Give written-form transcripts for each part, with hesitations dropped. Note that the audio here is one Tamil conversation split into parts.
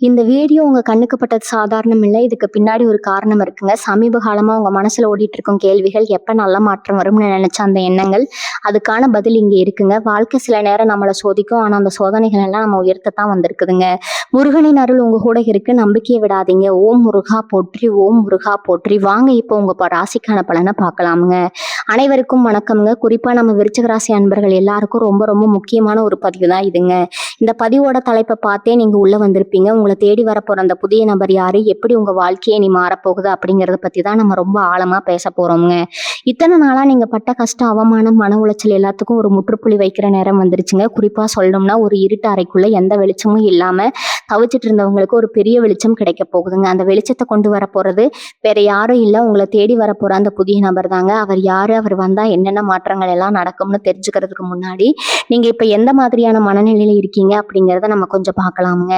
இந்த வீடியோ உங்க கண்ணுக்கு பட்டது சாதாரணம் இல்ல. இதுக்கு பின்னாடி ஒரு காரணம் இருக்குங்க. சமீப காலமா உங்க மனசுல ஓடிட்டு இருக்கும் கேள்விகள், எப்ப நல்ல மாற்றம் வரும்னு நினைச்ச அந்த எண்ணங்கள், அதுக்கான பதில் இங்க இருக்குங்க. வாழ்க்கை சில நேரம் நம்மள சோதிக்கும். ஆனா அந்த சோதனைகள் எல்லாம் நம்ம உயர்த்தத்தான் வந்திருக்குதுங்க. முருகனின் அருள் உங்க கூட இருக்கு. நம்பிக்கையை விடாதீங்க. ஓம் முருகா போற்றி, ஓம் முருகா போற்றி. வாங்க இப்போ உங்க ராசிக்கான பலனை பார்க்கலாமுங்க. அனைவருக்கும் வணக்கம்ங்க. குறிப்பா நம்ம விருச்சிக ராசி அன்பர்கள் எல்லாருக்கும் ரொம்ப ரொம்ப முக்கியமான ஒரு பதிவு தான் இதுங்க. இந்த பதிவோட தலைப்பை பார்த்தே நீங்க உள்ள வந்திருப்பீங்க. உங்களை தேடி வரப்போற அந்த புதிய நபர் யாரு, எப்படி உங்க வாழ்க்கையை நீ மாறப்போகுது அப்படிங்கறத பத்தி தான் நம்ம ரொம்ப ஆழமா பேச போறோம்ங்க. இத்தனை நாளா நீங்க பட்ட கஷ்டம், அவமானம், மன உளைச்சல் எல்லாத்துக்கும் ஒரு முற்றுப்புள்ளி வைக்கிற நேரம் வந்துருச்சுங்க. குறிப்பா சொல்லணும்னா ஒரு இருட்டு அறைக்குள்ள எந்த வெளிச்சமும் இல்லாம தவிச்சிட்டு இருந்தவங்களுக்கு ஒரு பெரிய வெளிச்சம் கிடைக்க போகுதுங்க. அந்த வெளிச்சத்தை கொண்டு வர போறது வேற யாரும் இல்ல, உங்களை தேடி வரப்போற அந்த புதிய நபர் தாங்க. அவர் யாரு, அவர் வந்தா என்னென்ன மாற்றங்கள் எல்லாம் நடக்கும்னு தெரிஞ்சுக்கிறதுக்கு முன்னாடி நீங்க இப்ப எந்த மாதிரியான மனநிலையில இருக்கீங்க அப்படிங்கிறத நம்ம கொஞ்சம் பார்க்கலாமுங்க.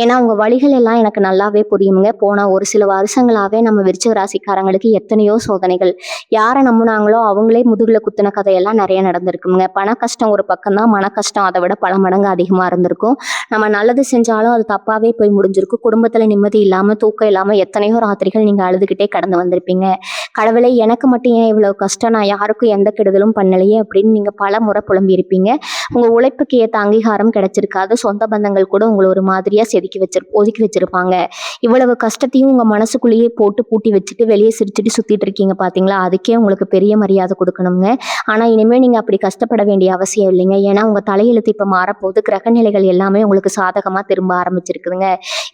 ஏன்னா உங்க வழிகள் எல்லாம் எனக்கு நல்லாவே புரியுங்க. போன ஒரு சில வருஷங்களாவே நம்ம விருச்சிக ராசிக்காரங்களுக்கு எத்தனையோ சோதனைகள், யாரை நம்புனாங்களோ அவங்களே முதுகுல குத்துன கதையெல்லாம் நிறைய நடந்திருக்குங்க. பண கஷ்டம் ஒரு பக்கம் தான், மன கஷ்டம் அதை விட பல மடங்கு அதிகமா இருந்திருக்கும். நம்ம நல்லது செஞ்சாலும் அது தப்பாவே போய் முடிஞ்சிருக்கும். குடும்பத்துல நிம்மதி இல்லாம, தூக்கம் இல்லாம எத்தனையோ ராத்திரிகள் நீங்க அழுதுகிட்டே கடந்து வந்திருப்பீங்க. கடவுளே, எனக்கு மட்டும் ஏன் இவ்வளவு கஷ்டம், நான் யாருக்கும் எந்த கெடுதலும் பண்ணலையே அப்படின்னு நீங்க பல முறை புலம்பி இருப்பீங்க. உங்க உழைப்புக்கு ஏற்ற அங்கீகாரம் கிடைச்சிருக்காது. சொந்த பந்தங்கள் கூட உங்களை ஒரு மாதிரியா ஒதுக்கி வச்சிருப்பாங்க. இவ்வளவு கஷ்டத்தையும் உங்க மனசுக்குள்ளேயே போட்டு பூட்டி வச்சுட்டு வெளியே சிரிச்சுட்டு சுத்திட்டு இருக்கீங்க பாத்தீங்களா, அதுக்கே உங்களுக்கு பெரிய மரியாதை கொடுக்கணுங்க. ஆனா இனிமே நீங்க அப்படி கஷ்டப்பட வேண்டிய அவசியம் இல்லைங்க. ஏன்னா உங்க தலையெழுத்து இப்ப மாறப்போகுது. கிரக நிலைகள் எல்லாமே உங்களுக்கு சாதகமா திரும்ப ஆரம்பிச்சிருக்குதுங்க.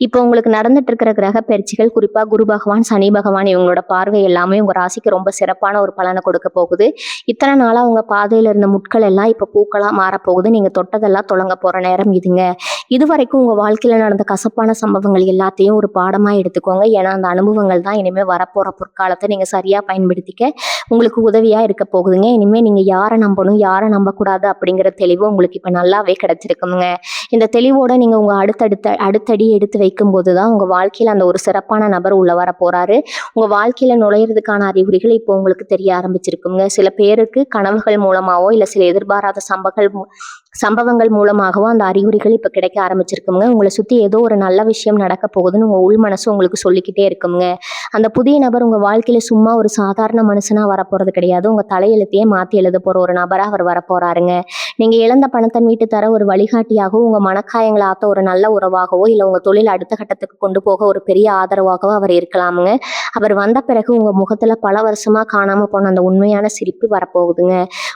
இப்போ உங்களுக்கு நடந்துட்டு இருக்கிற கிரக பயிற்சிகள், குறிப்பா குரு பகவான், சனி பகவான் இவங்களோட பார்வை எல்லாமே உங்க ராசிக்கு ரொம்ப சிறப்பான ஒரு பலனை கொடுக்க போகுது. இத்தனை நாளா உங்க பாதையில இருந்த முட்கள் எல்லாம் இப்ப பூக்களா மாறப்போகுது. நீங்க தொட்டதெல்லாம் தொடங்க போற நேரம் இதுங்க. இதுவரைக்கும் உங்க வாழ்க்கையில நடந்த கசப்பான சம்பவங்கள் எல்லாத்தையும் ஒரு பாடமா எடுத்துக்கோங்க. ஏன்னா அந்த அனுபவங்கள் தான் இனிமே வரப்போற பொற்காலத்தை நீங்க சரியா பயன்படுத்திக்க உங்களுக்கு உதவியா இருக்க போகுதுங்க. இனிமே நீங்க யாரை நம்பணும், யாரை நம்பக்கூடாது அப்படிங்கிற தெளிவு உங்களுக்கு இப்ப நல்லாவே கிடைச்சிருக்குங்க. இந்த தெளிவோட நீங்க உங்க அடுத்தடி எடுத்து வைக்கும் போதுதான் உங்க வாழ்க்கையில அந்த ஒரு சிறப்பான நபர் உள்ள வர போறாரு. உங்க வாழ்க்கையில நுழையிறதுக்கான அறிகுறிகள் இப்போ உங்களுக்கு தெரிய ஆரம்பிச்சிருக்குங்க. சில பேருக்கு கனவுகள் மூலமாவோ இல்ல சில எதிர்பாராத சம்பவங்கள் மூலமாகவோ அந்த அறிகுறிகள் இப்ப கிடைக்க ஆரம்பிச்சிருக்குங்க. உங்களை சுத்தி ஏதோ ஒரு நல்ல விஷயம் நடக்க போகுதுன்னு உங்க உள் மனசு உங்களுக்கு சொல்லிக்கிட்டே இருக்குங்க. அந்த புதிய நபர் உங்க வாழ்க்கையில சும்மா ஒரு சாதாரண மனுஷனா வரப்போறது கிடையாது. உங்க தலையெழுத்தையே மாத்தி எழுத போற ஒரு நபரா அவர் வரப்போறாருங்க. நீங்க இழந்த பணத்தை மீட்டு தர ஒரு வழிகாட்டியாகவோ, உங்க மனக்காயங்களை ஆத்த ஒரு நல்ல உறவாகவோ, இல்ல உங்க தொழில் அடுத்த கட்டத்துக்கு கொண்டு போக ஒரு பெரிய ஆதரவாகவோ அவர் இருக்கலாமுங்க. அவர் வந்த பிறகு உங்க முகத்துல பல வருஷமா காணாம போன அந்த உண்மையான சிரிப்பு வரப்போகுதுங்க.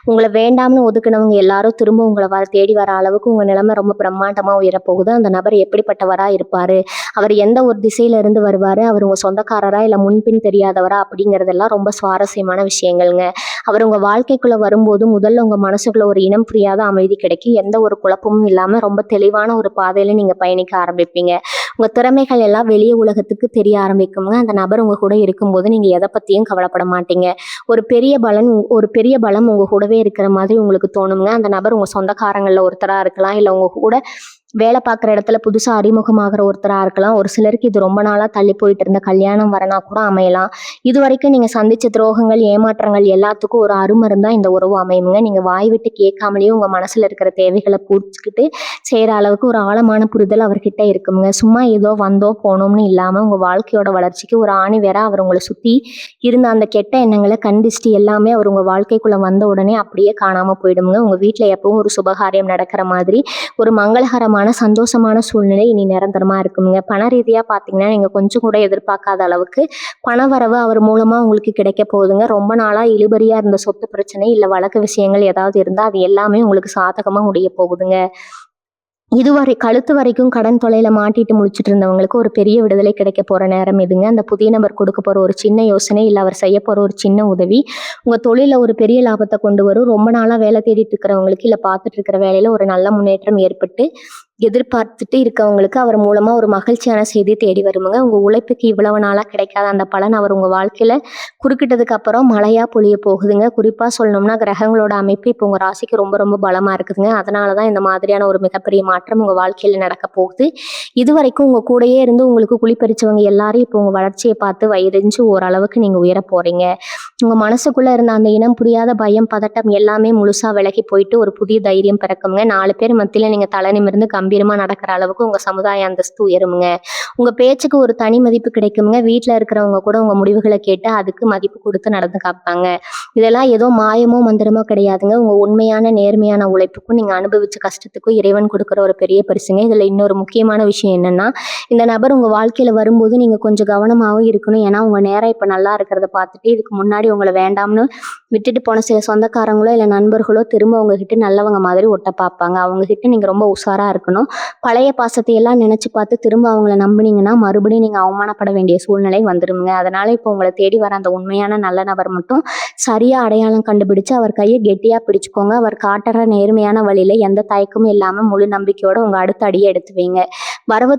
உங்களை வேண்டாம்னு ஒதுக்குனவங்க எல்லாரும் திரும்ப உங்களை தேடி வர அளவுக்கு உங்க நிலைமை ரொம்ப பிரம்மாண்டமா உயரப்போகுது. அந்த நபர் எப்படிப்பட்டவரா இருப்பாரு, அவர் எந்த ஒரு திசையில இருந்து வருவாரு, அவர் உங்க சொந்தக்காரரா இல்ல முன்பின் தெரியாதவரா அப்படிங்கறதெல்லாம் ரொம்ப சுவாரஸ்யமான விஷயங்கள்ங்க. அவர் உங்க வாழ்க்கைக்குள்ள வரும்போது முதல்ல உங்க மனசுக்குள்ள ஒரு இனம் புரியாத அமைதி கிடைக்கும். எந்த ஒரு குழப்பமும் இல்லாம ரொம்ப தெளிவான ஒரு பாதையில நீங்க பயணிக்க ஆரம்பிப்பீங்க. உங்க திறமைகள் எல்லாம் வெளியே உலகத்துக்கு தெரிய ஆரம்பிக்குங்க. அந்த நபர் உங்க கூட இருக்கும்போது நீங்க எதை பத்தியும் கவலைப்பட மாட்டீங்க. ஒரு பெரிய பலம் உங்க கூடவே இருக்கிற மாதிரி உங்களுக்கு தோணுங்க. அந்த நபர் உங்க சொந்தக்காரங்கள்ல ஒருத்தரா இருக்கலாம், இல்ல உங்க கூட வேலை பார்க்குற இடத்துல புதுசா அறிமுகமாகிற ஒருத்தரா இருக்கலாம். ஒரு சிலருக்கு இது ரொம்ப நாளா தள்ளி போயிட்டு இருந்த கல்யாணம் வரனா கூட அமையலாம். இது வரைக்கும் நீங்க சந்திச்ச துரோகங்கள், ஏமாற்றங்கள் எல்லாத்துக்கும் ஒரு அருமருந்தா இந்த உறவு அமையுங்க. நீங்க வாய் விட்டு கேட்காமலேயே உங்க மனசுல இருக்கிற தேவைகளை பூர்த்திக்கிட்டு செய்யற அளவுக்கு ஒரு ஆழமான புரிதல் அவர்கிட்ட இருக்குங்க. சும்மா ஏதோ வந்தோம் போனோம்னு இல்லாம உங்க வாழ்க்கையோட வளர்ச்சிக்கு ஒரு ஆணி வேற அவர் உங்களை சுத்தி இருந்த அந்த கெட்ட எண்ணங்களை, கண்டிஷ்டி எல்லாமே அவர் உங்க வாழ்க்கைக்குள்ள வந்த உடனே அப்படியே காணாம போயிடுங்க. உங்க வீட்டுல எப்பவும் ஒரு சுபகாரியம் நடக்கிற மாதிரி ஒரு மங்களகரமான சந்தோஷமான சூழ்நிலை இனி நிரந்தரமா இருக்குங்க. பண ரீதியா பாத்தீங்கன்னா நீங்க கொஞ்சம் கூட எதிர்பார்க்காத அளவுக்கு பண வரவு அவர் மூலமா உங்களுக்கு கிடைக்க போகுதுங்க. ரொம்ப நாளா இழுபறியா இருந்த சொத்து பிரச்சனை இல்ல வழக்கு விஷயங்கள் ஏதாவது இருந்தா அது எல்லாமே உங்களுக்கு சாதகமா முடிய போகுதுங்க. இதுவரை கழுத்து வரைக்கும் கடன் தொல்லையில மாட்டிட்டு முழிச்சிட்டு இருந்தவங்களுக்கு ஒரு பெரிய விடுதலை கிடைக்க போற நேரம் இதுங்க. அந்த புதிய நபர் கொடுக்க போற ஒரு சின்ன யோசனை இல்ல அவர் செய்ய போற ஒரு சின்ன உதவி உங்க தொழில ஒரு பெரிய லாபத்தை கொண்டு வரும். ரொம்ப நாளா வேலை தேடிட்டு இருக்கிறவங்களுக்கு இல்ல பார்த்துட்டு இருக்கிற வேலையில ஒரு நல்ல முன்னேற்றம் ஏற்பட்டு எதிர்பார்த்துட்டு இருக்கவங்களுக்கு அவர் மூலமா ஒரு மகிழ்ச்சியான செய்தி தேடி வருமுங்க. உங்க உழைப்புக்கு இவ்வளவு நாளா கிடைக்காத அந்த பலன் அவர் உங்க வாழ்க்கையில குறுக்கிட்டதுக்கு அப்புறம் மழையா பொழிய போகுதுங்க. குறிப்பா சொல்லணும்னா கிரகங்களோட அமைப்பு இப்போ உங்க ராசிக்கு ரொம்ப ரொம்ப பலமா இருக்குதுங்க. அதனாலதான் இந்த மாதிரியான ஒரு மிகப்பெரிய மாற்றம் உங்க வாழ்க்கையில நடக்க போகுது. இது வரைக்கும் உங்க கூடயே இருந்து உங்களுக்கு குளிப்பறிச்சவங்க எல்லாரும் இப்போ உங்க வளர்ச்சியை பார்த்து வயிறெஞ்சு ஓரளவுக்கு நீங்க உயர போறீங்க. உங்க மனசுக்குள்ள இருந்த அந்த இனம் புரியாத பயம், பதட்டம் எல்லாமே முழுசா விலகி போயிட்டு ஒரு புதிய தைரியம் பிறக்குங்க. 4 பேர் மத்தியில நீங்க தலை நிமிர்ந்து கம்பீரமா நடக்கிற அளவுக்கு உங்க சமுதாய அந்தஸ்து உயருமுங்க. உங்க பேச்சுக்கு ஒரு தனி மதிப்பு கிடைக்குமுங்க. வீட்ல இருக்கிறவங்க கூட உங்க முடிவுகள கேட்டு அதுக்கு மதிப்பு குடுத்து நடந்து காப்பாங்க. இதெல்லாம் ஏதோ மாயமோ, மந்திரமோ கிடையாதுங்க. உங்க உண்மையான, நேர்மையான உழைப்புக்கும், நீங்க அனுபவிச்ச கஷ்டத்துக்கும் இறைவன் குடுக்குற ஒரு பெரிய பரிசுங்க. இதுல இன்னொரு முக்கியமான விஷயம் என்னன்னா, இந்த நபர் உங்க வாழ்க்கையில வரும்போது நீங்க கொஞ்சம் கவனமாவும் இருக்கணும். ஏன்னா, உங்க நேரம் இப்ப நல்லா இருக்கிறத பார்த்துட்டு, இதுக்கு முன்னாடி உங்கள வேண்டாம்னு விட்டுட்டு போன சில சொந்தக்காரங்களோ, இல்ல நண்பர்களோ திரும்ப உங்ககிட்ட நல்லவங்க மாதிரி ஒட்ட பார்ப்பாங்க. அவங்க கிட்ட நீங்க ரொம்ப உஷாரா இருக்கணும். பழைய பாசத்தை எல்லாம் நினைச்சு பார்த்து திரும்ப அவங்கள நம்புனீங்கன்னா, மறுபடியும் நீங்க அவமானப்பட வேண்டிய சூழ்நிலை வந்துருமுங்க. அதனால இப்போ உங்கள தேடி வர அந்த உண்மையான நல்ல நபர் மட்டும் சரியா அடையாளம் கண்டுபிடிச்சு அவர் கைய கெட்டியா பிடிச்சுக்கோங்க. அவர் காட்டுற நேர்மையான வழியில எந்த தயக்கமும் இல்லாம முழு நம்பிக்கையோட உங்க அடுத்த அடியை எடுத்து வைங்க. வரவு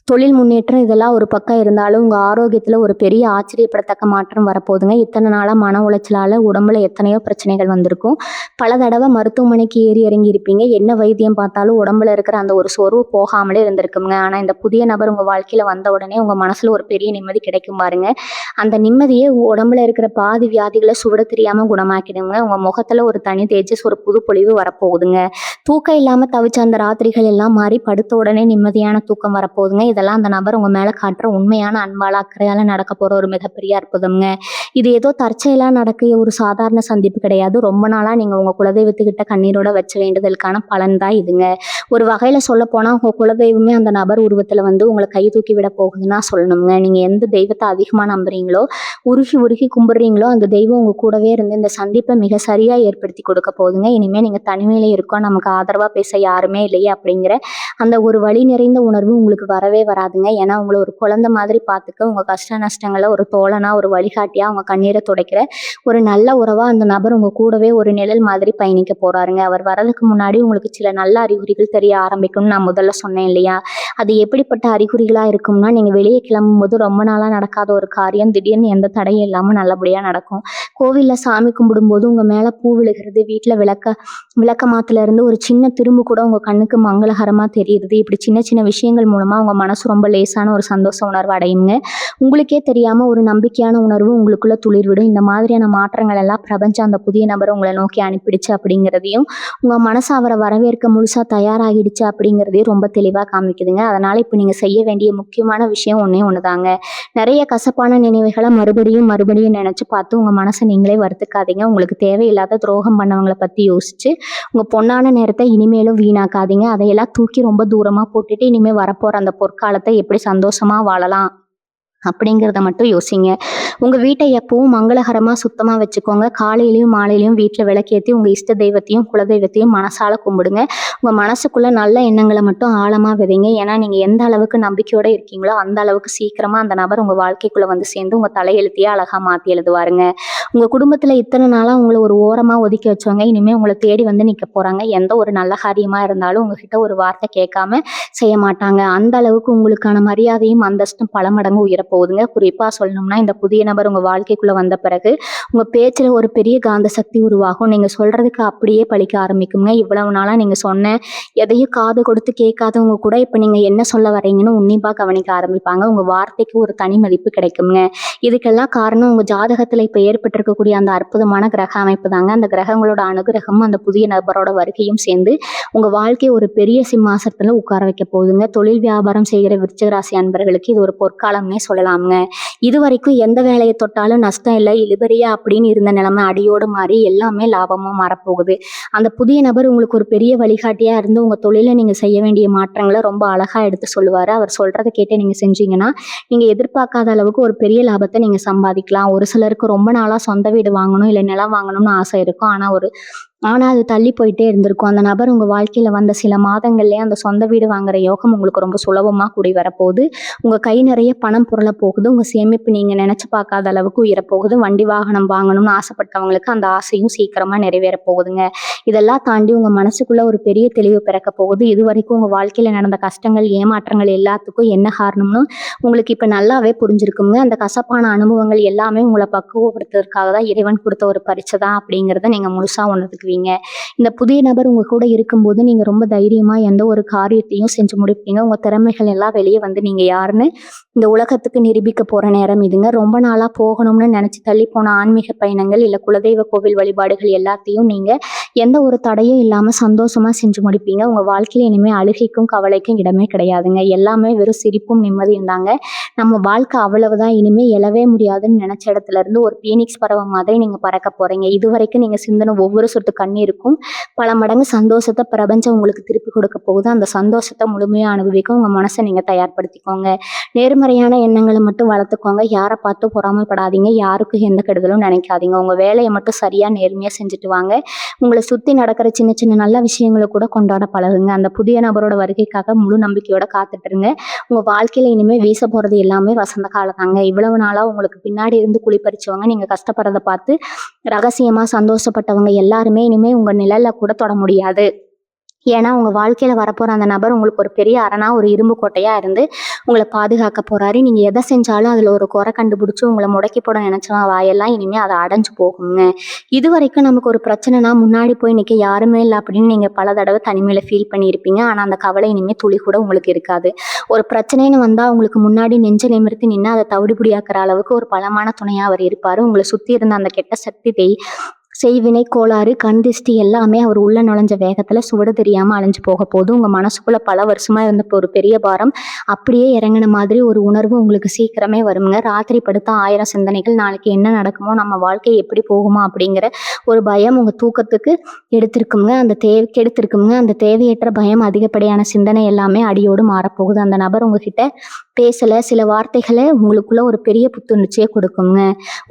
தொழில் முன்னேற்றம் இதெல்லாம் ஒரு பக்கம் இருந்தாலும் உங்க ஆரோக்கியத்துல ஒரு பெரிய ஆச்சரியப்படத்தக்க மாற்றம் வரப்போகுதுங்க. இத்தனை நாளா மன உளைச்சலால உடம்புல எத்தனையோ பிரச்சனைகள் வந்திருக்கும். பல தடவை மருத்துவமனைக்கு ஏறி இறங்கி இருப்பீங்க. என்ன வைத்தியம் பார்த்தாலும் உடம்புல இருக்கிற அந்த ஒரு சோர்வு போகாமலே இருந்திருக்குங்க. ஆனா இந்த புதிய நபர் உங்க வாழ்க்கையில வந்த உடனே உங்க மனசுல ஒரு பெரிய நிம்மதி கிடைக்கும் பாருங்க. அந்த நிம்மதியே உடம்புல இருக்கிற பாதி வியாதிகளை சுவட தெரியாம குணமாக்கிடுங்க. உங்க முகத்துல ஒரு தனி தேஜஸ், ஒரு புது பொலிவு வரப்போகுதுங்க. தூக்கம் இல்லாம தவிச்ச அந்த ராத்திரிகள் எல்லாம் மாறி படுத்த உடனே நிம்மதியான தூக்கம் வரப்போகுதுங்க. இதெல்லாம் அந்த நபர் உங்க மேல காட்டுற உண்மையான அன்பால, அக்கறையால நடக்க போற ஒரு மிகப்பெரிய அற்புதம்ங்க. இது ஏதோ தற்செயலா நடக்க ஒரு சாதாரண சந்திப்பு கிடையாது. ரொம்ப நாளா நீங்க உங்க குலதெய்வத்துக்கிட்ட கண்ணீரோட வச்ச வேண்டுதலுக்கான பலன் தான் இதுங்க. ஒரு வகையில சொல்ல போனா உங்க குலதெய்வமே அந்த நபர் உருவத்துல வந்து உங்களை கை தூக்கி விட போகுதுன்னா சொல்லணுங்க. நீங்க எந்த தெய்வத்தை அதிகமா நம்புறீங்களோ, உருகி உருகி கும்பிடுறீங்களோ, அந்த தெய்வம் உங்க கூடவே இருந்து இந்த சந்திப்பை மிக சரியா ஏற்படுத்தி கொடுக்க போகுதுங்க. இனிமே நீங்க தனிமையில இருக்கோம், நமக்கு ஆதரவா பேச யாருமே இல்லையே அப்படிங்கிற அந்த ஒரு வலி நிறைந்த உணர்வு உங்களுக்கு வரவே வராதுங்க. ஏன்னா உங்களை ஒரு குழந்தை மாதிரி பார்த்துக்க, உங்க கஷ்ட நஷ்டங்களை ஒரு தோழனா, ஒரு வழிகாட்டியா, உங்க கண்ணீரை துடைக்கிற ஒரு நல்ல உறவா அந்த நபர் உங்க கூடவே ஒரு நிழல் மாதிரி பயணிக்க போறாருங்க. அவர் வரதுக்கு முன்னாடி உங்களுக்கு சில நல்ல அறிகுறிகள் தெரிய ஆரம்பிக்கும்னு நான் முதல்ல சொன்னேன் இல்லையா? அது எப்படிப்பட்ட அறிகுறிகளா இருக்கும்னா, நீங்க வெளியே கிளம்பும்போது ரொம்ப நாளா நடக்காத ஒரு காரியம் திடீர்னு எந்த தடையும் இல்லாம நல்லபடியா நடக்கும். கோவில்ல சாமி கும்பிடும்போது உங்க மேல பூ விழுகிறது, வீட்டுல விளக்கமாத்துல இருந்து ஒரு சின்ன திரும்பு கூட உங்க கண்ணுக்கு மங்களகரமா தெரியுது. இப்படி சின்ன சின்ன விஷயங்கள் மூலமா உங்க மனசு ரொம்ப லேசான ஒரு சந்தோஷ உணர்வு அடையுங்க. உங்களுக்கே தெரியாம ஒரு நம்பிக்கையான உணர்வு உங்களுக்குள்ள துளிர்விடும். இந்த மாதிரியான மாற்றங்கள் எல்லாம் பிரபஞ்சம் அந்த புதிய நபரை உங்களை நோக்கி அனுப்பிடுச்சு அப்படிங்கிறதையும், உங்க மனசு அவரை வரவேற்க முழுசா தயாராகிடுச்சு அப்படிங்கிறதையும் ரொம்ப தெளிவா காமிக்குதுங்க. அதனால இப்ப நீங்க செய்ய வேண்டிய முக்கியமான விஷயம் ஒண்ணே ஒண்ணுதாங்க. நிறைய கசப்பான நினைவுகளை மறுபடியும் மறுபடியும் நினைச்சு பார்த்து உங்க மனசை நீங்களே வருத்துக்காதீங்க. உங்களுக்கு தேவையில்லாத துரோகம் பண்ணவங்களை பத்தி யோசிச்சு உங்க பொன்னான நேரத்தை இனிமேலும் வீணாக்காதீங்க. அதையெல்லாம் தூக்கி ரொம்ப தூரமா போட்டுட்டு இனிமே வரப்போற அந்த பொற்காலத்தை எப்படி சந்தோஷமா வாழலாம் அப்படிங்கிறத மட்டும் யோசிங்க. உங்க வீட்டை எப்பவும் மங்களகரமா சுத்தமா வச்சுக்கோங்க. காலையிலயும் மாலையிலயும் வீட்டுல விளக்கேத்தி உங்க இஷ்ட தெய்வத்தையும் குலதெய்வத்தையும் மனசால கும்பிடுங்க. உங்க மனசுக்குள்ள நல்ல எண்ணங்களை மட்டும் ஆழமா விதைங்க. ஏன்னா நீங்க எந்த அளவுக்கு நம்பிக்கையோட இருக்கீங்களோ அந்த அளவுக்கு சீக்கிரமா அந்த நபர் உங்க வாழ்க்கைக்குள்ள வந்து சேர்ந்து உங்க தலையெழுத்தையே அழகா மாத்தி எழுதுவாருங்க. உங்க குடும்பத்துல இத்தனை நாளா உங்களை ஒரு ஓரமா ஒதுக்கி வச்சவங்க இனிமே உங்களை தேடி வந்து நிக்க போறாங்க. எந்த ஒரு நல்ல காரியமா இருந்தாலும் உங்ககிட்ட ஒரு வார்த்தை கேட்காம செய்ய மாட்டாங்க. அந்த அளவுக்கு உங்களுக்கான மரியாதையும் அந்தஸ்தும் பல மடங்கு உயரப்போகுதுங்க. குறிப்பா சொல்லணும்னா இந்த புதிய நபர் உங்க வாழ்க்கைக்குள்ள வந்த பிறகு உங்க பேச்சுல ஒரு பெரிய காந்த சக்தி உருவாகும். நீங்க சொல்றதுக்கு அப்படியே பலிக்க ஆரம்பிக்குங்க. இவ்வளவு நாளா நீங்க சொன்ன எதையும் காது கொடுத்து கேட்காதவங்க கூட இப்ப நீங்க என்ன சொல்ல வர்றீங்கன்னு உன்னிப்பா கவனிக்க ஆரம்பிப்பாங்க. உங்க வார்த்தைக்கு ஒரு தனி மதிப்பு கிடைக்குங்க. இதுக்கெல்லாம் காரணம் உங்க ஜாதகத்துல இப்ப ஏற்பட்டிருக்கக்கூடிய அந்த அற்புதமான கிரக அமைப்பு தாங்க. அந்த கிரகங்களோட அனுகிரகமும் அந்த புதிய நபரோட வருகையும் சேர்ந்து உங்க வாழ்க்கையை ஒரு பெரிய சிம்மாசனத்துல உட்கார வைக்க போகுதுங்க. தொழில் வியாபாரம் செய்கிற விருச்சிக ராசி அன்பர்களுக்கு இது ஒரு பொற்காலம்னே சொல்லலாம்ங்க. இது வரைக்கும் எந்த வேலையை தொட்டாலும் நஷ்டம் இல்லை, இழுபறியா அப்படின்னு இருந்த நிலைமை அடியோடு மாறி எல்லாமே லாபமா மாறப்போகுது. அந்த புதிய நபர் உங்களுக்கு ஒரு பெரிய வழிகாட்டியா இருந்து உங்க தொழில நீங்க செய்ய வேண்டிய மாற்றங்களை ரொம்ப அழகா எடுத்து சொல்லுவாரு. அவர் சொல்றதை கேட்டு நீங்க செஞ்சீங்கன்னா நீங்க எதிர்பார்க்காத அளவுக்கு ஒரு பெரிய லாபத்தை நீங்க சம்பாதிக்கலாம். ஒரு சிலருக்கு ரொம்ப நாளா சொந்த வீடு வாங்கணும், இல்லை நிலம் வாங்கணும்னு ஆசை இருக்கும். ஆனா அது தள்ளி போயிட்டே இருந்திருக்கும். அந்த நபர் உங்க வாழ்க்கையில வந்த சில மாதங்கள்லயே அந்த சொந்த வீடு வாங்குற யோகம் உங்களுக்கு ரொம்ப சுலபமா கூடி வரப்போகுது. உங்க கை நிறைய பணம் புரள போகுது. உங்க சேமிப்பு நீங்க நினைச்சு பார்க்காத அளவுக்கு உயரப்போகுது. வண்டி வாகனம் வாங்கணும்னு ஆசைப்பட்டவங்களுக்கு அந்த ஆசையும் சீக்கிரமா நிறைவேற போகுதுங்க. இதெல்லாம் தாண்டி உங்க மனசுக்குள்ள ஒரு பெரிய தெளிவு பிறக்க போகுது. இது வரைக்கும் உங்க வாழ்க்கையில நடந்த கஷ்டங்கள், ஏமாற்றங்கள் எல்லாத்துக்கும் என்ன காரணம்னு உங்களுக்கு இப்ப நல்லாவே புரிஞ்சிருக்குங்க. அந்த கசப்பான அனுபவங்கள் எல்லாமே உங்களை பக்குவப்படுத்துறதுக்காக தான் இறைவன் கொடுத்த ஒரு பரிசு தான் அப்படிங்கிறத நீங்க முழுசா உணர்ந்துக்குவீங்க. இருப்பீங்க. இந்த புதிய நபர் உங்க கூட இருக்கும்போது நீங்க ரொம்ப தைரியமா எந்த ஒரு காரியத்தையும் செஞ்சு முடிப்பீங்க. உங்க திறமைகள் எல்லாம் வெளியே வந்து நீங்க யாருன்னு இந்த உலகத்துக்கு நிரூபிக்க போற நேரம் இதுங்க. ரொம்ப நாளா போகணும்னு நினைச்சு தள்ளி போன ஆன்மீக பயணங்கள் இல்ல குலதெய்வ கோவில் வழிபாடுகள் எல்லாத்தையும் நீங்க எந்த ஒரு தடையும் இல்லாம சந்தோஷமா செஞ்சு முடிப்பீங்க. உங்க வாழ்க்கையில இனிமே அழுகைக்கும் கவலைக்கும் இடமே கிடையாதுங்க. எல்லாமே வெறும் சிரிப்பும் நிம்மதியும் தாங்க. நம்ம வாழ்க்கை அவ்வளவுதான், இனிமே எழவே முடியாதுன்னு நினைச்ச இடத்துல இருந்து ஒரு பீனிக்ஸ் பறவை மாதிரி நீங்க பறக்க போறீங்க. இதுவரைக்கும் நீங்க சிந்தின ஒவ்வொரு சொட்டு கண்ணீருக்கும் பல மடங்கு சந்தோஷத்தை பிரபஞ்சம் உங்களுக்கு திருப்பி கொடுக்க போகுது. அந்த சந்தோஷத்தை முழுமையா அனுபவிக்க உங்க மனசை நீங்க தயார்படுத்திக்கோங்க. நேர்மறையான எண்ணங்களை மட்டும் வளர்த்துக்கோங்க. யாரை பார்த்து பொறாமைப்படாதீங்க. யாருக்கும் எந்த கெடுதலும் நினைக்காதீங்க. உங்க வேலையை மட்டும் சரியா நேர்மையா செஞ்சுட்டு வாங்க. உங்களை சுத்தி நடக்கிற சின்ன சின்ன நல்ல விஷயங்களை கூட கொண்டாட பழகுங்க. அந்த புதிய நபரோட வருகைக்காக முழு நம்பிக்கையோட காத்துட்டு இருங்க. உங்க வாழ்க்கையில இனிமே வீச போறது எல்லாமே வசந்த காலம் தாங்க. இவ்வளவு நாளா உங்களுக்கு பின்னாடி இருந்து குளிப்பறிச்சவங்க நீங்க கஷ்டப்படுறத பார்த்து ரகசியமா சந்தோஷப்பட்டவங்க எல்லாருமே இனிமே உங்க நிழல்ல கூட தொட முடியாது. ஏன்னா உங்க வாழ்க்கையில வரப்போற அந்த நபர் உங்களுக்கு ஒரு பெரிய அரணா ஒரு இரும்பு கோட்டையா இருந்து உங்களை பாதுகாக்க போறாரு. நீங்க எதை செஞ்சாலும் அதுல ஒரு குறை கண்டுபிடிச்சு உங்களை முடக்கி போட நினைச்சவன் வாயெல்லாம் இனிமே அதை அடைஞ்சு போகுங்க. இது வரைக்கும் நமக்கு ஒரு பிரச்சனைனா முன்னாடி போய் நிக்க யாருமே இல்லை அப்படின்னு நீங்க பல தடவை தனிமையில ஃபீல் பண்ணியிருப்பீங்க. ஆனா அந்த கவலை இனிமே துளி கூட உங்களுக்கு இருக்காது. ஒரு பிரச்சனைன்னு வந்தா உங்களுக்கு முன்னாடி நெஞ்ச நிமிர்த்தி நின்று அதை தவிடுபடியாக்குற அளவுக்கு ஒரு பலமான துணையா அவர் இருப்பாரு. உங்களை சுத்தி இருந்த அந்த கெட்ட சக்தி செய்வினை கோளாறு கண் திஷ்டி எல்லாமே அவர் உள்ள நுழைஞ்ச வேகத்துல சுவடு தெரியாம அழிஞ்சு போக போது. உங்க மனசுக்குள்ள பல வருஷமா இருந்த ஒரு பெரிய பாரம் அப்படியே இறங்கின மாதிரி ஒரு உணர்வு உங்களுக்கு சீக்கிரமே வருங்க. ராத்திரி படுத்த 1000 சிந்தனைகள், நாளைக்கு என்ன நடக்குமோ, நம்ம வாழ்க்கை எப்படி போகுமோ அப்படிங்கிற ஒரு பயம் உங்க தூக்கத்துக்கு கெடுத்திருக்குங்க. அந்த தேவையற்ற பயம் அதிகப்படியான சிந்தனை எல்லாமே அடியோடு மாறப்போகுது. அந்த நபர் உங்ககிட்ட பேசல, சில வார்த்தைகளை உங்களுக்குள்ள ஒரு பெரிய புத்துணர்ச்சியை கொடுக்குங்க.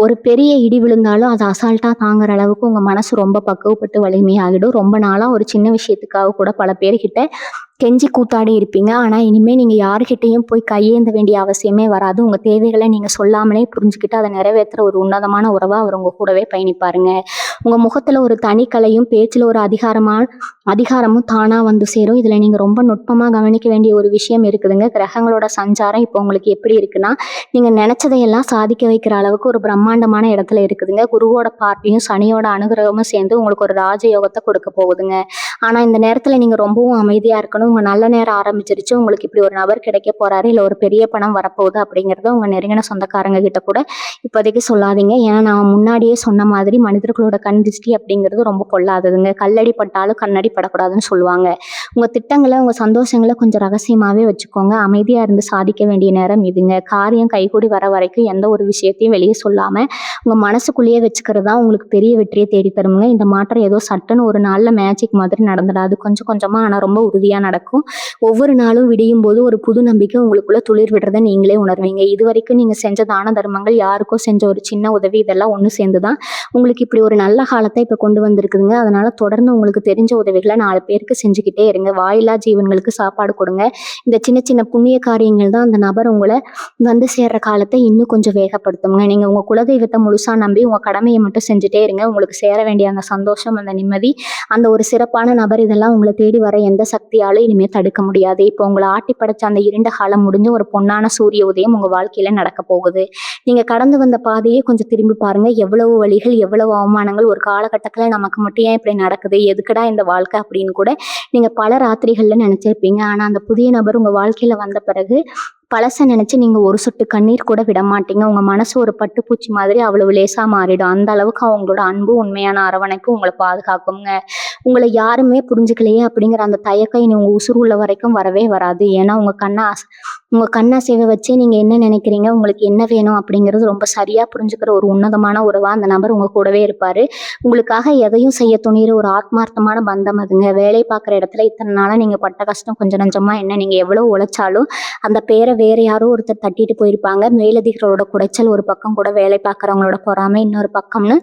ஒரு பெரிய இடி விழுந்தாலும் அதை அசால்ட்டா தாங்குற அளவுக்கு உங்க மனசு ரொம்ப பக்குவப்பட்டு வலிமையாகிடும். ரொம்ப நாளா ஒரு சின்ன விஷயத்துக்காக கூட பல பேர்கிட்ட கெஞ்சி கூத்தாடி இருப்பீங்க. ஆனா இனிமே நீங்க யாருக்கிட்டையும் போய் கையேந்த வேண்டிய அவசியமே வராது. உங்க தேவைகளை நீங்க சொல்லாமலே புரிஞ்சுக்கிட்டு அதை நிறைவேற்றுற ஒரு உன்னதமான உறவா அவர் உங்க கூடவே பயணிப்பாருங்க. உங்க முகத்துல ஒரு தனிக்கலையும் பேச்சுல ஒரு அதிகாரமும் தானா வந்து சேரும். இதுல நீங்க ரொம்ப நுட்பமா கவனிக்க வேண்டிய ஒரு விஷயம் இருக்குதுங்க. கிரகங்களோட சஞ்சாரம் இப்போ உங்களுக்கு எப்படி இருக்குன்னா, நீங்க நினைச்சதையெல்லாம் சாதிக்க வைக்கிற அளவுக்கு ஒரு பிரம்மாண்டமான இடத்துல இருக்குதுங்க. குருவோட பார்வையும் சனியோட அனுகிரகமும் சேர்ந்து உங்களுக்கு ஒரு ராஜயோகத்தை கொடுக்க போகுதுங்க. ஆனா இந்த நேரத்துல நீங்க ரொம்பவும் அமைதியா இருக்கணும். உங்க நல்ல நேரம் ஆரம்பிச்சிருச்சு. உங்களுக்கு இப்படி ஒரு நபர் கிடைக்க போறாரு, இல்ல ஒரு பெரிய பணம் வரப்போகுது அப்படிங்கறத உங்க நெருங்கின சொந்தக்காரங்க கிட்ட கூட இப்போதைக்கு சொல்லாதீங்க. ஏன்னா நான் முன்னாடியே சொன்ன மாதிரி மனிதர்களோட கண் திருஷ்டி அப்படிங்கிறது ரொம்ப பொல்லாததுங்க. கல்லடி பட்டாலும் கண்ணடி படக்கூடாதுன்னு சொல்லுவாங்க. உங்க திட்டங்களை உங்க சந்தோஷங்களை கொஞ்சம் ரகசியமாவே வச்சுக்கோங்க. அமைதியா இருந்து சாதிக்க வேண்டிய நேரம் இதுங்க. காரியம் கைகூடி வர வரைக்கும் எந்த ஒரு விஷயத்தையும் வெளியே சொல்லாம உங்க மனசுக்குள்ளேயே வச்சுக்கிறது தான் உங்களுக்கு பெரிய வெற்றியை தேடி தருமுங்க. இந்த மாற்றம் ஏதோ சட்டுன்னு ஒரு நாள்ல மேஜிக் மாதிரி நடந்துடாது. கொஞ்சம் கொஞ்சமா ஆனா ரொம்ப உறுதியா நடக்கும். ஒவ்வொரு நாளும் விடியும் போது ஒரு புது நம்பிக்கை உங்களுக்குள்ள துளிர் விடுறதை நீங்களே உணர்வீங்க. இது வரைக்கும் நீங்க செஞ்ச தான தர்மங்கள், யாருக்கோ செஞ்ச ஒரு சின்ன உதவி, இதெல்லாம் ஒண்ணு சேர்ந்துதான் உங்களுக்கு இப்படி ஒரு நல்ல காலத்தை இப்ப கொண்டு வந்திருக்குதுங்க. அதனால தொடர்ந்து உங்களுக்கு தெரிஞ்ச உதவிகளை 4 பேருக்கு செஞ்சுக்கிட்டே இருங்க. வாயில்லா ஜீவன்களுக்கு சாப்பாடு கொடுங்க. இந்த சின்ன சின்ன புண்ணிய காரியங்கள் தான் அந்த நபர் உங்களை வந்து சேர்ற காலத்தை இன்னும் கொஞ்சம் வேகப்படுத்துங்க. நீங்க உங்க குலதெய்வத்தை முழுசா நம்பி உங்க கடமையை மட்டும் செஞ்சுட்டே இருங்க. உங்களுக்கு சேர வேண்டிய அந்த சந்தோஷம், அந்த நிம்மதி, அந்த ஒரு சிறப்பான நபர் இதெல்லாம் உங்களை தேடி வர எந்த சக்தியாலும் இனிமே தடுக்க முடியாது. இப்போ உங்களை ஆட்டி படைச்ச அந்த இருண்ட காலம் முடிஞ்சு ஒரு பொன்னான சூரிய உதயம் உங்க வாழ்க்கையில நடக்க போகுது. நீங்க கடந்து வந்த பாதையே கொஞ்சம் திரும்பி பாருங்க. எவ்வளவு வழிகள், எவ்வளவு அவமானங்கள். ஒரு காலகட்டத்துல நமக்கு மட்டும் ஏன் இப்படி நடக்குது, எதுக்குடா இந்த வாழ்க்கை அப்படின்னு கூட நீங்க பல ராத்திரிகள்ல நினைச்சிருப்பீங்க. ஆனா அந்த புதிய நபர் உங்க வாழ்க்கையில வந்த பிறகு பழச நினைச்சு நீங்க ஒரு சொட்டு கண்ணீர் கூட விட மாட்டீங்க. உங்க மனசு ஒரு பட்டுப்பூச்சி மாதிரி அவ்வளவு லேசா மாறிடும். அந்த அளவுக்கு அவங்களோட அன்பு, உண்மையான அரவணைப்பு உங்களை பாதுகாக்குங்க. உங்களை யாருமே புரிஞ்சுக்கலையே அப்படிங்கிற அந்த தயக்கம் இனி உங்க உசுறு உள்ள வரைக்கும் வரவே வராது. ஏன்னா உங்க கண்ணாசைவை வச்சே நீங்க என்ன நினைக்கிறீங்க, உங்களுக்கு என்ன வேணும் அப்படிங்கிறது ரொம்ப சரியா புரிஞ்சுக்கிற ஒரு உன்னதமான உறவா அந்த நபர் உங்க கூடவே இருப்பாரு. உங்களுக்காக எதையும் செய்ய துணிகிற ஒரு ஆத்மார்த்தமான பந்தம் அதுங்க. வேலை பார்க்குற இடத்துல இத்தனை நாளா நீங்க பட்ட கஷ்டம் கொஞ்சம் நஞ்சமா என்ன, நீங்க எவ்வளவு உழைச்சாலும் அந்த பேரை வேற யாரோ ஒருத்தர் தட்டிட்டு போயிருப்பாங்க. மேலதிகளோட குடைச்சல் ஒரு பக்கம் கூட, வேலை பார்க்குறவங்களோட பொறாமை இன்னொரு பக்கம்னு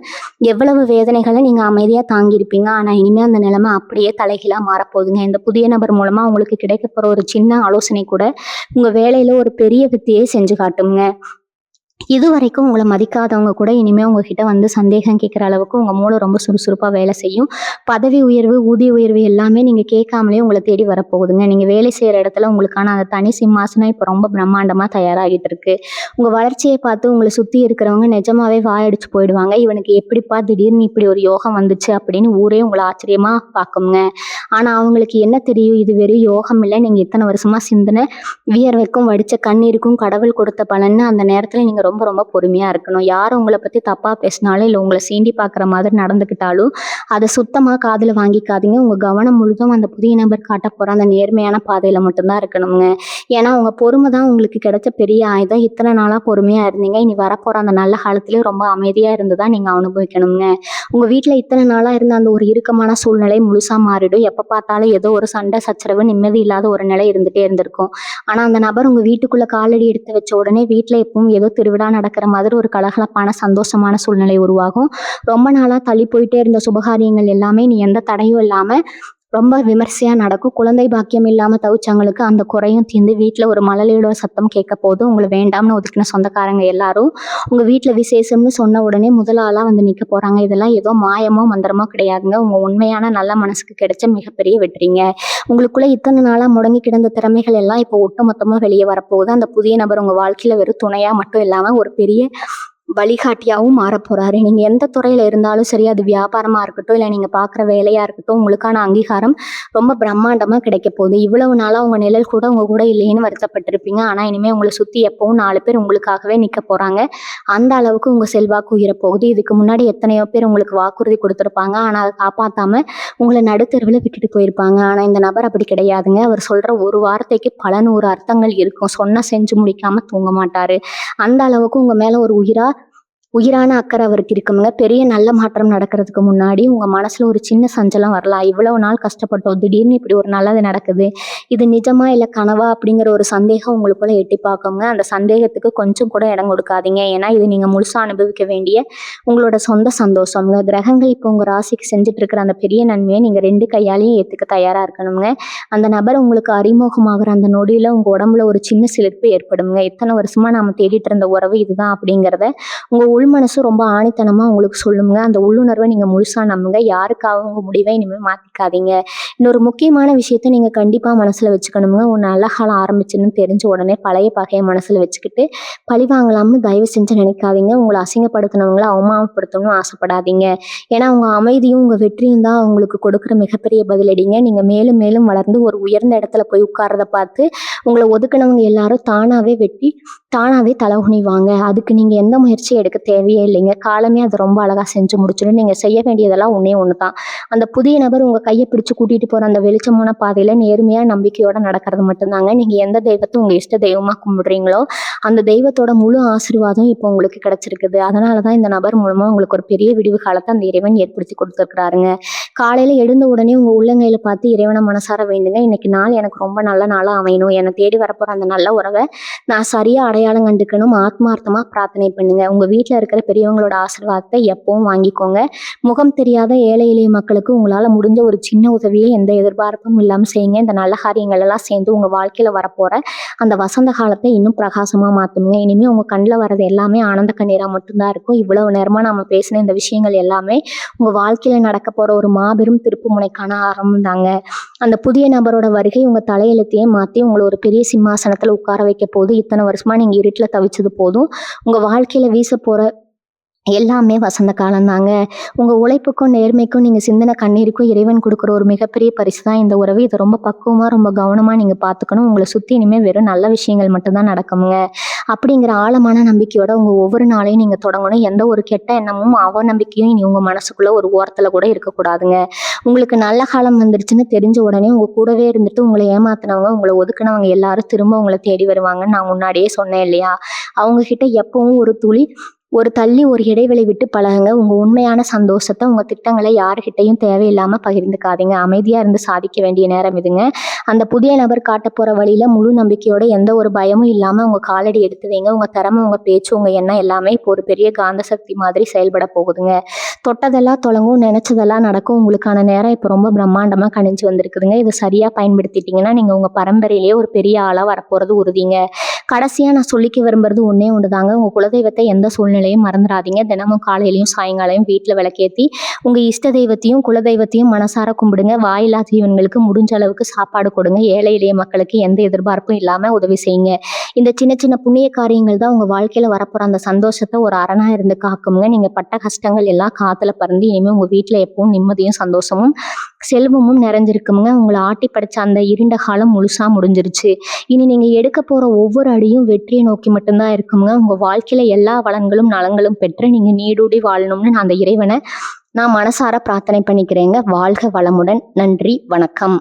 எவ்வளவு வேதனைகளை நீங்க அமைதியா தாங்கியிருப்பீங்க. ஆனா இனிமே அந்த நிலைமை அப்படியே தலைகீழா மாறப்போகுதுங்க. இந்த புதிய நபர் மூலமா உங்களுக்கு கிடைக்க போற ஒரு சின்ன ஆலோசனை கூட உங்க வேலையில ஒரு பெரிய வித்தையை செஞ்சு காட்டுங்க. இதுவரைக்கும் உங்கள மதிக்காதவங்க கூட இனிமே உங்ககிட்ட வந்து சந்தேகம் கேட்குற அளவுக்கு உங்க மூளை ரொம்ப சுறுசுறுப்பா வேலை செய்யும். பதவி உயர்வு, ஊதிய உயர்வு எல்லாமே நீங்க கேட்காமலே உங்கள தேடி வரப்போகுதுங்க. நீங்க வேலை செய்ற இடத்துல உங்களுக்கான அந்த தனி சிம்மாசனம் இப்ப ரொம்ப பிரம்மாண்டமா தயாராகிட்டு இருக்கு. உங்க வளர்ச்சிய பார்த்து உங்கள சுத்தி இருக்கிறவங்க நிஜமாவே வாயடிச்சு போயிடுவாங்க. இவனுக்கு எப்படிப்பா திடீர்னு இப்படி ஒரு யோகம் வந்துச்சு அப்படின்னு ஊரே உங்கள ஆச்சரியமா பார்க்குங்க. ஆனா அவங்களுக்கு என்ன தெரியும்? இது வெறும் யோகம் இல்ல. நீங்க இத்தன வருஷமா சிந்தின வியர்வைக்கும் வடிச்ச கண்ணீருக்கும் கடவுள் கொடுத்த பலன்னு அந்த நேரத்துல நீங்க ரொம்ப ரொம்ப பொறுமையா இருக்கணும். யார் உங்கள பத்தி தப்பா பேசினாலும், இல்ல உங்கள சீண்டி பார்க்குற மாதிரி நடந்துக்கிட்டாலும், அத சுத்தமா காதுல வாங்கிக்காதீங்க. உங்க கவனம் முழுதும் அந்த புதிய நபர் காட்டப் போற அந்த நேர்மையான பாதையில மட்டும் தான் இருக்கணுங்க. ஏன்னா, உங்க பொறுமை தான் உங்களுக்கு கிடைச்ச பெரிய ஆயுதம். இத்தன நாளா பொறுமையா இருந்தீங்க. இனி வரப்போற அந்த நல்ல காலத்திலயும் ரொம்ப அமைதியா இருந்து தான் நீங்க அனுபவிக்கணுங்க. உங்க வீட்ல இத்தன நாளா இருந்த அந்த ஒரு இறுக்கமான சூழ்நிலை முழுசா மாறிடும். எப்ப பார்த்தாலும் ஏதோ ஒரு சண்டை, சச்சரவு, நிம்மதி இல்லாத ஒரு நிலை இருந்துட்டே இருந்திருக்கும். ஆனா, அந்த நபர் உங்க வீட்டுக்குள்ள காலடி எடுத்து வச்ச உடனே வீட்ல எப்பவும் ஏதோ திருவிழா நடக்கிற மாதிரி ஒரு கலகலப்பான, சந்தோஷமான சூழ்நிலை உருவாகும். ரொம்ப நாளா தள்ளி போயிட்டே இருந்த சுபகாரியங்கள் எல்லாமே இனி எந்த தடையும் இல்லாம ரொம்ப விமர்சையா நடக்கும். குழந்தை பாக்கியம் இல்லாம தவிச்சவங்களுக்கு அந்த குறையும் தீர்ந்து வீட்ல ஒரு மழலையோட சத்தம் கேட்க போது, உங்கள வேண்டாம்னு ஒதுக்கின சொந்தக்காரங்க எல்லாரும் உங்க வீட்ல விசேஷம்னு சொன்ன உடனே முதல் ஆளா வந்து நிக்க போறாங்க. இதெல்லாம் ஏதோ மாயமோ, மந்திரமோ கிடையாதுங்க. உங்க உண்மையான நல்ல மனசுக்கு கிடைச்ச மிகப்பெரிய வெற்றிங்க. உங்களுக்குள்ள இத்தன நாளா முடங்கி கிடந்த திறமைகள் எல்லாம் இப்போ ஒட்டுமொத்தமா வெளிய வரப்போகுது. அந்த புதிய நபர் உங்க வாழ்க்கையில வெறும் துணையா மட்டும் இல்லாம ஒரு பெரிய வழிகாட்டியாவும் மாறப்போறாரு. நீங்க எந்த துறையில இருந்தாலும் சரி, அது வியாபாரமா இருக்கட்டும், இல்ல நீங்க பார்க்குற வேலையா இருக்கட்டும், உங்களுக்கான அங்கீகாரம் ரொம்ப பிரம்மாண்டமா கிடைக்கப் போகுது. இவ்வளவு நாளா உங்க நிழல் கூட உங்க கூட இல்லையேன்னு வருத்தப்பட்டிருப்பீங்க. ஆனா இனிமே உங்கள சுத்தி எப்பவும் 4 பேர் உங்களுக்காகவே நிக்கப் போறாங்க. அந்த அளவுக்கு உங்க செல்வாக்கு உயரப் போகுது. இதுக்கு முன்னாடி எத்தனையோ பேர் உங்களுக்கு வாக்குறுதி குடுத்திருப்பாங்க. ஆனா அத காப்பாத்தாம உங்கள நடுத்தெருவுல விட்டுட்டு போயிருப்பாங்க. ஆனா இந்த நபர் அப்படி கிடையாதுங்க. அவர் சொல்ற ஒரு வார்த்தைக்கு பல 100 அர்த்தங்கள் இருக்கும். சொன்னா செஞ்சு முடிக்காம தூங்க மாட்டாரு. அந்த அளவுக்கு உங்க மேல ஒரு உயிரான அக்கறை அவருக்கு இருக்குங்க. பெரிய நல்ல மாற்றம் நடக்கிறதுக்கு முன்னாடி உங்க மனசுல ஒரு சின்ன சஞ்சலம் வரலாம். இவ்வளவு நாள் கஷ்டப்பட்டோம். திடீர்னு இப்படி ஒரு நல்லது நடக்குது. இது நிஜமா இல்ல கனவா அப்படிங்கிற ஒரு சந்தேகம் உங்களுக்குள்ள எட்டி பார்க்குங்க. அந்த சந்தேகத்துக்கு கொஞ்சம் கூட இடம் கொடுக்காதீங்க. ஏன்னா இது நீங்க முழுசா அனுபவிக்க வேண்டிய உங்களோட சொந்த சந்தோஷம்ங்க. கிரகங்கள் இப்போ உங்க ராசிக்கு செஞ்சுட்டு இருக்கிற அந்த பெரிய நன்மையை நீங்க 2 கையாலையும் ஏத்துக்க தயாரா இருக்கணுங்க. அந்த நபர் உங்களுக்கு அறிமுகமாகிற அந்த நொடியில உங்க உடம்புல ஒரு சின்ன சிலிர்ப்பு ஏற்படுங்க. இத்தனை வருஷமா நாம தேடிட்டு இருந்த உறவு இதுதான் அப்படிங்கிறத உங்க உள் மனசு ரொம்ப ஆணித்தனமா உங்களுக்கு சொல்லுங்க. அந்த உள்ளுணர்வை நீங்க முழுசா நம்புங்க. யாருக்காகவும் உங்க முடிவை இனிமே மாத்திக்காதீங்க. இன்னொரு முக்கியமான விஷயத்த நீங்க கண்டிப்பா மனசுல வச்சுக்கணுங்க. உன் நல்ல காலம் ஆரம்பிச்சுன்னு தெரிஞ்ச உடனே பழைய பகையை மனசுல வச்சுக்கிட்டு பழி வாங்கலாம்னு தயவு செஞ்சு நினைக்காதீங்க. உங்களை அசிங்கப்படுத்தினவங்களை அவமானப்படுத்தணும்னு ஆசைப்படாதீங்க. ஏன்னா உங்க அமைதியும் உங்க வெற்றியும் தான் உங்களுக்கு கொடுக்குற மிகப்பெரிய பதிலடிங்க. நீங்க மேலும் மேலும் வளர்ந்து ஒரு உயர்ந்த இடத்துல போய் உட்கார்றத பார்த்து உங்களை ஒதுக்குனவங்க எல்லாரும் தானாவே தலகுனிவாங்க. அதுக்கு நீங்க எந்த முயற்சியும் எடுக்க தேவையே இல்லைங்க. காலமே அது ரொம்ப அழகா செஞ்சு முடிச்சிடும். நீங்க செய்ய வேண்டியதெல்லாம் ஒண்ணே ஒண்ணுதான். அந்த புதிய நபர் உங்க கையை பிடிச்சு கூட்டிட்டு போற அந்த வெளிச்சமான பாதையில நேர்மையா நம்பிக்கையோட நடக்கிறது மட்டும்தாங்க. நீங்க எந்த தெய்வத்தை உங்க இஷ்ட தெய்வமா கும்பிடுறீங்களோ அந்த தெய்வத்தோட முழு ஆசீர்வாதம் இப்போ உங்களுக்கு கிடைச்சிருக்குது. அதனாலதான் இந்த நபர் மூலமா உங்களுக்கு ஒரு பெரிய விடிவு காலத்தை அந்த இறைவன் ஏற்படுத்தி கொடுத்துருக்கிறாருங்க. காலையில எழுந்த உடனே உங்க உள்ளங்கையில பார்த்து இறைவனை மனசார வேண்டுங்க. இன்னைக்கு நாள் எனக்கு ரொம்ப நல்ல நாளா அமையணும். என்னை தேடி வரப்போற அந்த நல்ல உறவை நான் சரியா அடையாளம் கண்டுக்கணும். ஆத்மார்த்தமா பிரார்த்தனை பண்ணுங்க. உங்க வீட்டுல இருக்கிற பெரியவங்களோட ஆசீர்வாதத்தை எப்பவும் வாங்கிக்கோங்க. முகம் தெரியாத ஏழை எளிய மக்களுக்கு உங்களால முடிஞ்ச ஒரு சின்ன உதவியை எந்த எதிர்பார்ப்பும் இல்லாம செய்யுங்க. இந்த நல்ல காரியங்கள் எல்லாம் சேர்ந்து உங்க வாழ்க்கையில வரப்போற அந்த வசந்த காலத்தை இன்னும் பிரகாசமா மாத்துங்க. இனிமே உங்க கண்ணில் வர்றது எல்லாமே ஆனந்த கண்ணீரா மட்டும்தான் இருக்கும். இவ்வளவு நேரமா நம்ம பேசின இந்த விஷயங்கள் எல்லாமே உங்க வாழ்க்கையில நடக்க போற ஒரு மாபெரும் திருப்பு முனைக்கான ஆரம்பம் தாங்க. அந்த புதிய நபரோட வருகை உங்க தலையெழுத்தையே மாத்தி உங்களை ஒரு பெரிய சிம்மாசனத்துல உட்கார வைக்க போது. இத்தனை வருஷமா நீங்க இருட்டுல தவிச்சது போதும். உங்க வாழ்க்கையில வீச போற எல்லாமே வசந்த காலம் தாங்க. உங்க உழைப்புக்கும் நேர்மைக்கும் நீங்க சிந்தின கண்ணீருக்கும் இறைவன் கொடுக்குற ஒரு மிகப்பெரிய பரிசு தான் இந்த உறவு. இதை ரொம்ப பக்குவமா ரொம்ப கவனமா நீங்க பார்த்துக்கணும். உங்களை சுத்தி இனிமே வெறும் நல்ல விஷயங்கள் மட்டும்தான் நடக்குங்க. அப்படிங்கிற ஆழமான நம்பிக்கையோட உங்க ஒவ்வொரு நாளையும் நீங்க தொடங்கணும். எந்த ஒரு கெட்ட எண்ணமும் அவநம்பிக்கையும் இனி உங்க மனசுக்குள்ள ஒரு ஓரத்துல கூட இருக்கக்கூடாதுங்க. உங்களுக்கு நல்ல காலம் வந்துருச்சுன்னு தெரிஞ்ச உடனே உங்க கூடவே இருந்துட்டு உங்களை ஏமாத்தினவங்க, உங்களை ஒதுக்குனவங்க எல்லாரும் திரும்ப உங்களை தேடி வருவாங்கன்னு நான் முன்னாடியே சொன்னேன் இல்லையா? அவங்க கிட்ட எப்பவும் ஒரு தள்ளி ஒரு இடைவெளி விட்டு பழகுங்க. உங்க உண்மையான சந்தோஷத்தை உங்க திட்டங்களை யாருக்கிட்டையும் தேவையில்லாம பகிர்ந்துக்காதீங்க. அமைதியா இருந்து சாதிக்க வேண்டிய நேரம் இதுங்க. அந்த புதிய நபர் காட்ட போற வழியில முழு நம்பிக்கையோட எந்த ஒரு பயமும் இல்லாம உங்க காலடி எடுத்து வைங்க. உங்க திறமை, உங்க பேச்சு, உங்க எண்ணம் எல்லாமே இப்போ ஒரு பெரிய காந்த சக்தி மாதிரி செயல்பட போகுதுங்க. தொட்டதெல்லாம் தொடங்கும், நினைச்சதெல்லாம் நடக்கும். உங்களுக்கான நேரம் இப்போ ரொம்ப பிரம்மாண்டமா கணிஞ்சு வந்திருக்குதுங்க. இதை சரியா பயன்படுத்திட்டீங்கன்னா நீங்க உங்க பரம்பரையிலேயே ஒரு பெரிய ஆளா வரப்போறது உறுதிங்க. கடைசியா நான் சொல்லிக்க விரும்புறது ஒண்ணே ஒண்ணுதாங்க. உங்க குலதெய்வத்தை எந்த சூழ்நிலையும் மறந்துடாதீங்க. தினமும் காலையிலயும் சாயங்காலையும் வீட்டுல விளக்கேத்தி உங்க இஷ்ட தெய்வத்தையும் குலதெய்வத்தையும் மனசார கும்பிடுங்க. வாயில்லா ஜீவன்களுக்கு முடிஞ்ச அளவுக்கு சாப்பாடு கொடுங்க. ஏழை எளிய மக்களுக்கு எந்த எதிர்பார்ப்பும் இல்லாம உதவி செய்யுங்க. இந்த சின்ன சின்ன புண்ணிய காரியங்கள் தான் உங்க வாழ்க்கையில வரப்போற அந்த சந்தோஷத்தை ஒரு அரணா இருந்து காக்குங்க. நீங்க பட்ட கஷ்டங்கள் எல்லாம் காத்துல பறந்து இனிமே உங்க வீட்டுல எப்பவும் நிம்மதியும் சந்தோஷமும் செல்வமும் நிறைஞ்சிருக்குங்க. உங்களை ஆட்டி படைச்ச அந்த இருண்ட காலம் முழுசா முடிஞ்சிருச்சு. இனி நீங்க எடுக்க போற ஒவ்வொரு அடியும் வெற்றியை நோக்கி மட்டும்தான் இருக்குங்க. உங்க வாழ்க்கையில எல்லா வளங்களும் நலங்களும் பெற்று நீங்க நீடூடி வாழணும்னு நான் அந்த இறைவனை நான் மனசார பிரார்த்தனை பண்ணிக்கிறேங்க. வாழ்க வளமுடன். நன்றி, வணக்கம்.